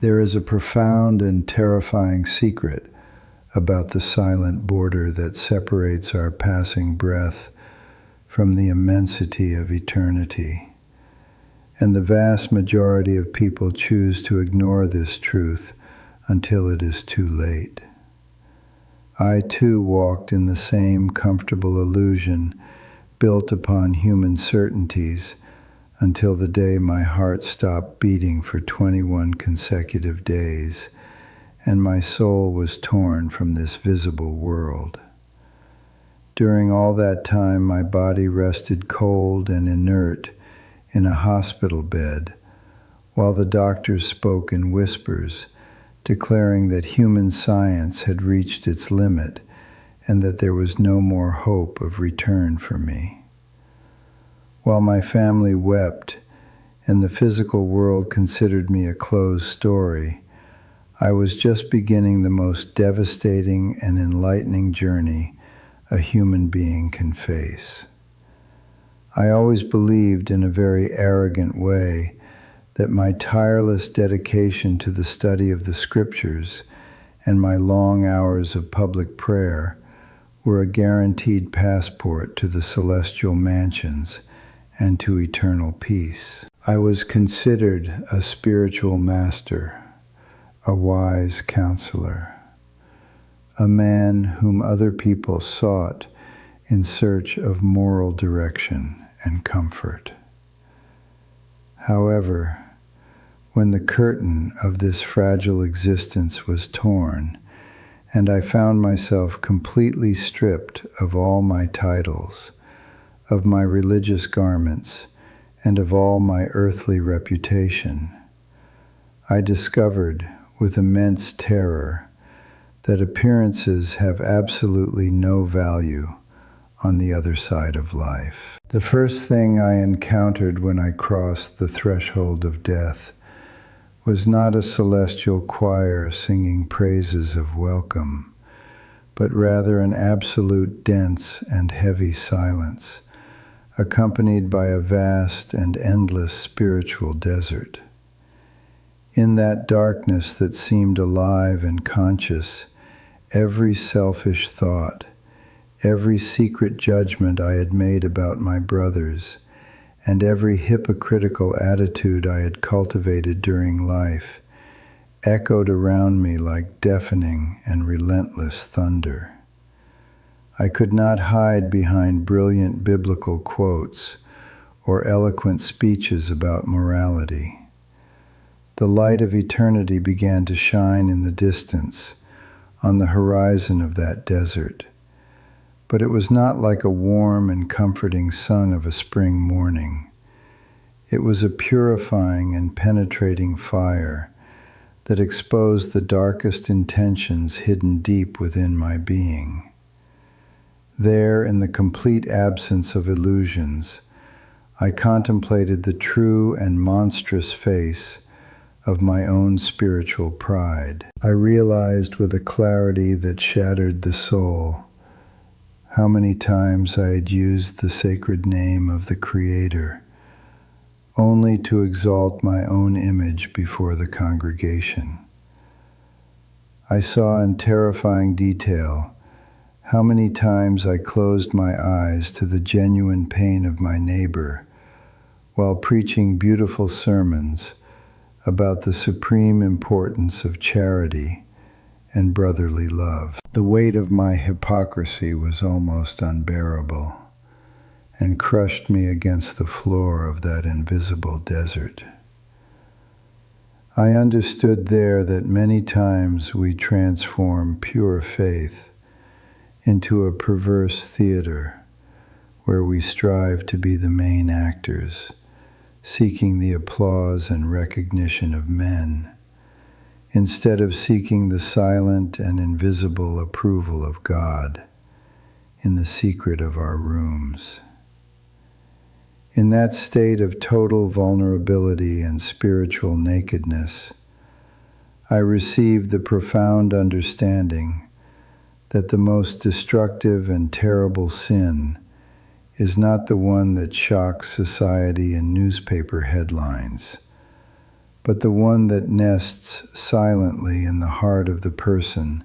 There is a profound and terrifying secret about the silent border that separates our passing breath from the immensity of eternity. And the vast majority of people choose to ignore this truth until it is too late. I too walked in the same comfortable illusion built upon human certainties until the day my heart stopped beating for 21 consecutive days, and my soul was torn from this visible world. During all that time, my body rested cold and inert in a hospital bed, while the doctors spoke in whispers, declaring that human science had reached its limit and that there was no more hope of return for me. While my family wept and the physical world considered me a closed story, I was just beginning the most devastating and enlightening journey a human being can face. I always believed in a very arrogant way that my tireless dedication to the study of the scriptures and my long hours of public prayer were a guaranteed passport to the celestial mansions and to eternal peace. I was considered a spiritual master, a wise counselor, a man whom other people sought in search of moral direction and comfort. However, when the curtain of this fragile existence was torn, and I found myself completely stripped of all my titles, of my religious garments, and of all my earthly reputation, I discovered with immense terror that appearances have absolutely no value on the other side of life. The first thing I encountered when I crossed the threshold of death was not a celestial choir singing praises of welcome, but rather an absolute dense and heavy silence, accompanied by a vast and endless spiritual desert. In that darkness that seemed alive and conscious, every selfish thought, every secret judgment I had made about my brothers, and every hypocritical attitude I had cultivated during life echoed around me like deafening and relentless thunder. I could not hide behind brilliant biblical quotes or eloquent speeches about morality. The light of eternity began to shine in the distance, on the horizon of that desert. But it was not like a warm and comforting sun of a spring morning. It was a purifying and penetrating fire that exposed the darkest intentions hidden deep within my being. There, in the complete absence of illusions, I contemplated the true and monstrous face of my own spiritual pride. I realized with a clarity that shattered the soul how many times I had used the sacred name of the Creator only to exalt my own image before the congregation. I saw in terrifying detail how many times I closed my eyes to the genuine pain of my neighbor while preaching beautiful sermons about the supreme importance of charity and brotherly love. The weight of my hypocrisy was almost unbearable and crushed me against the floor of that invisible desert. I understood there that many times we transform pure faith into a perverse theater where we strive to be the main actors, seeking the applause and recognition of men, instead of seeking the silent and invisible approval of God in the secret of our rooms. In that state of total vulnerability and spiritual nakedness, I received the profound understanding that the most destructive and terrible sin is not the one that shocks society in newspaper headlines, but the one that nests silently in the heart of the person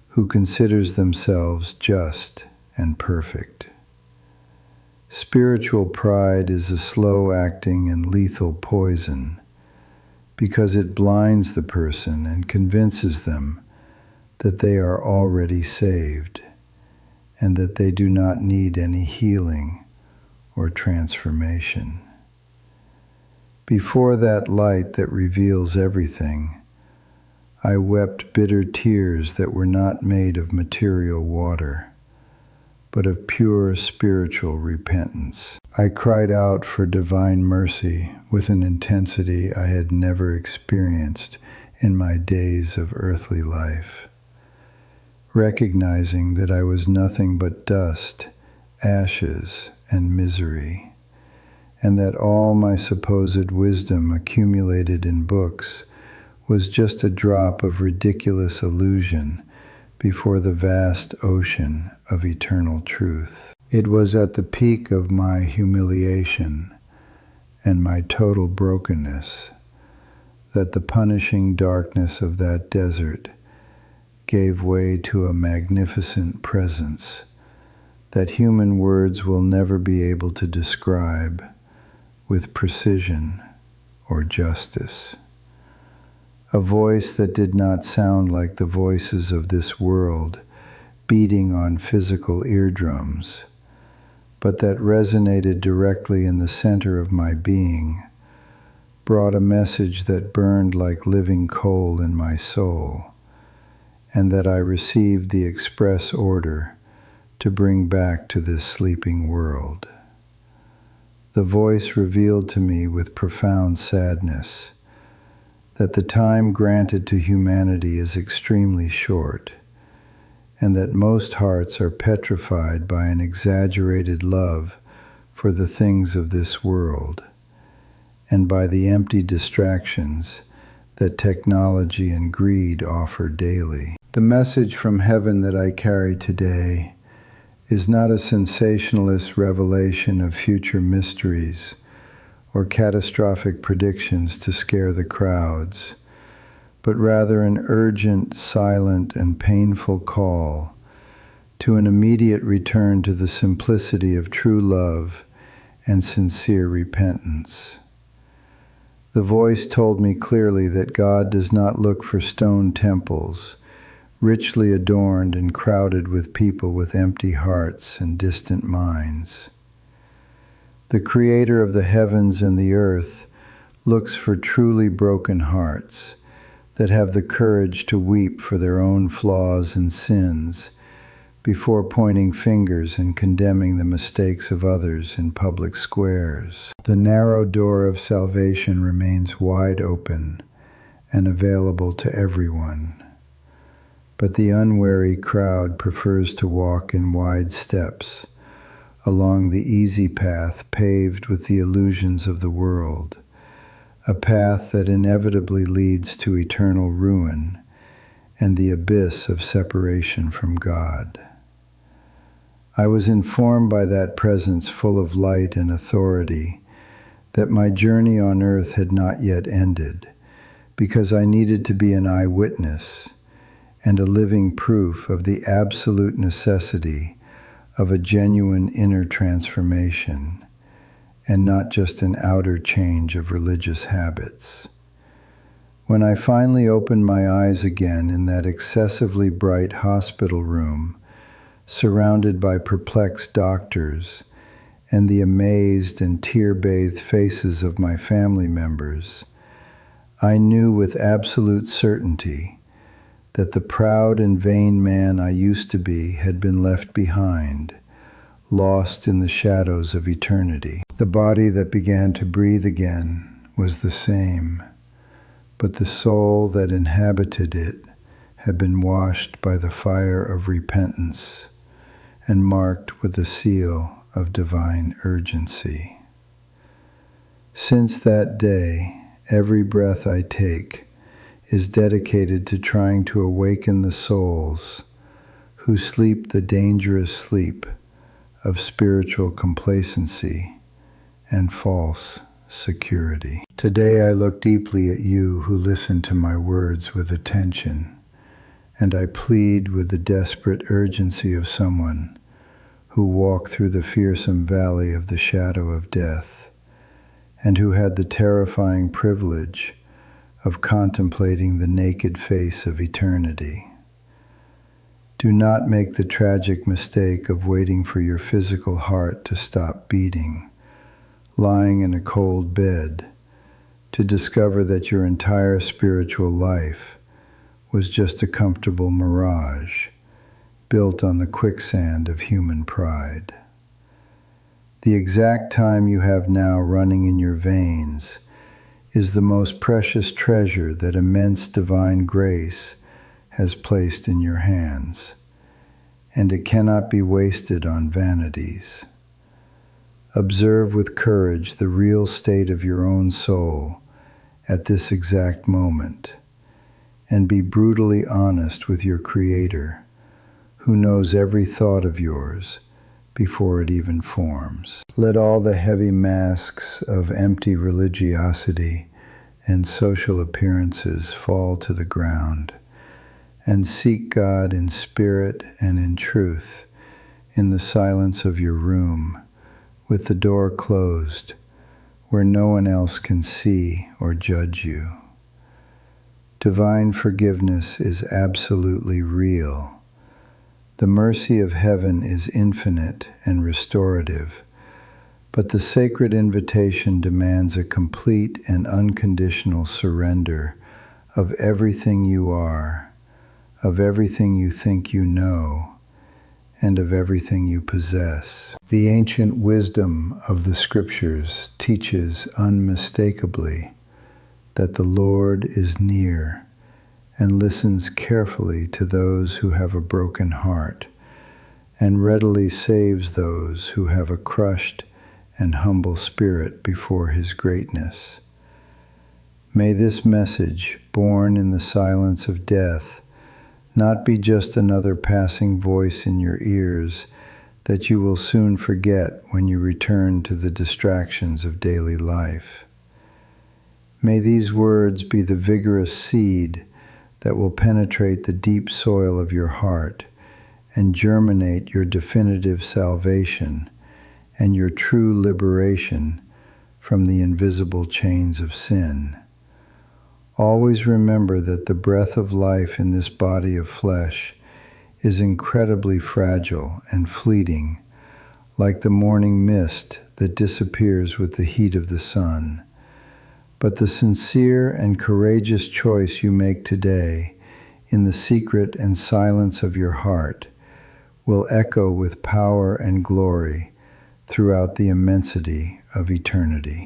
who considers themselves just and perfect. Spiritual pride is a slow-acting and lethal poison because it blinds the person and convinces them that they are already saved and that they do not need any healing or transformation. Before that light that reveals everything, I wept bitter tears that were not made of material water, but of pure spiritual repentance. I cried out for divine mercy with an intensity I had never experienced in my days of earthly life, recognizing that I was nothing but dust, ashes, and misery, and that all my supposed wisdom accumulated in books was just a drop of ridiculous illusion before the vast ocean of eternal truth. It was at the peak of my humiliation and my total brokenness that the punishing darkness of that desert gave way to a magnificent presence that human words will never be able to describe with precision or justice. A voice that did not sound like the voices of this world beating on physical eardrums, but that resonated directly in the center of my being, brought a message that burned like living coal in my soul, and that I received the express order to bring back to this sleeping world. The voice revealed to me with profound sadness that the time granted to humanity is extremely short, and that most hearts are petrified by an exaggerated love for the things of this world, and by the empty distractions that technology and greed offer daily. The message from heaven that I carry today is not a sensationalist revelation of future mysteries or catastrophic predictions to scare the crowds, but rather an urgent, silent, and painful call to an immediate return to the simplicity of true love and sincere repentance. The voice told me clearly that God does not look for stone temples, richly adorned and crowded with people with empty hearts and distant minds. The Creator of the heavens and the earth looks for truly broken hearts that have the courage to weep for their own flaws and sins before pointing fingers and condemning the mistakes of others in public squares. The narrow door of salvation remains wide open and available to everyone, but the unwary crowd prefers to walk in wide steps along the easy path paved with the illusions of the world, a path that inevitably leads to eternal ruin and the abyss of separation from God. I was informed by that presence full of light and authority that my journey on earth had not yet ended, because I needed to be an eyewitness and a living proof of the absolute necessity of a genuine inner transformation, and not just an outer change of religious habits. When I finally opened my eyes again in that excessively bright hospital room, surrounded by perplexed doctors and the amazed and tear-bathed faces of my family members, I knew with absolute certainty that the proud and vain man I used to be had been left behind, lost in the shadows of eternity. The body that began to breathe again was the same, but the soul that inhabited it had been washed by the fire of repentance and marked with the seal of divine urgency. Since that day, every breath I take is dedicated to trying to awaken the souls who sleep the dangerous sleep of spiritual complacency and false security. Today I look deeply at you who listen to my words with attention, and I plead with the desperate urgency of someone who walked through the fearsome valley of the shadow of death, and who had the terrifying privilege of contemplating the naked face of eternity. Do not make the tragic mistake of waiting for your physical heart to stop beating, lying in a cold bed, to discover that your entire spiritual life was just a comfortable mirage built on the quicksand of human pride. The exact time you have now running in your veins is the most precious treasure that immense divine grace has placed in your hands, and it cannot be wasted on vanities. Observe with courage the real state of your own soul at this exact moment, and be brutally honest with your Creator, who knows every thought of yours before it even forms. Let all the heavy masks of empty religiosity and social appearances fall to the ground, and seek God in spirit and in truth in the silence of your room, with the door closed, where no one else can see or judge you. Divine forgiveness is absolutely real. The mercy of heaven is infinite and restorative, but the sacred invitation demands a complete and unconditional surrender of everything you are, of everything you think you know, and of everything you possess. The ancient wisdom of the Scriptures teaches unmistakably that the Lord is near and listens carefully to those who have a broken heart, and readily saves those who have a crushed and humble spirit before His greatness. May this message, born in the silence of death, not be just another passing voice in your ears that you will soon forget when you return to the distractions of daily life. May these words be the vigorous seed that will penetrate the deep soil of your heart and germinate your definitive salvation and your true liberation from the invisible chains of sin. Always remember that the breath of life in this body of flesh is incredibly fragile and fleeting, like the morning mist that disappears with the heat of the sun. But the sincere and courageous choice you make today in the secret and silence of your heart will echo with power and glory throughout the immensity of eternity.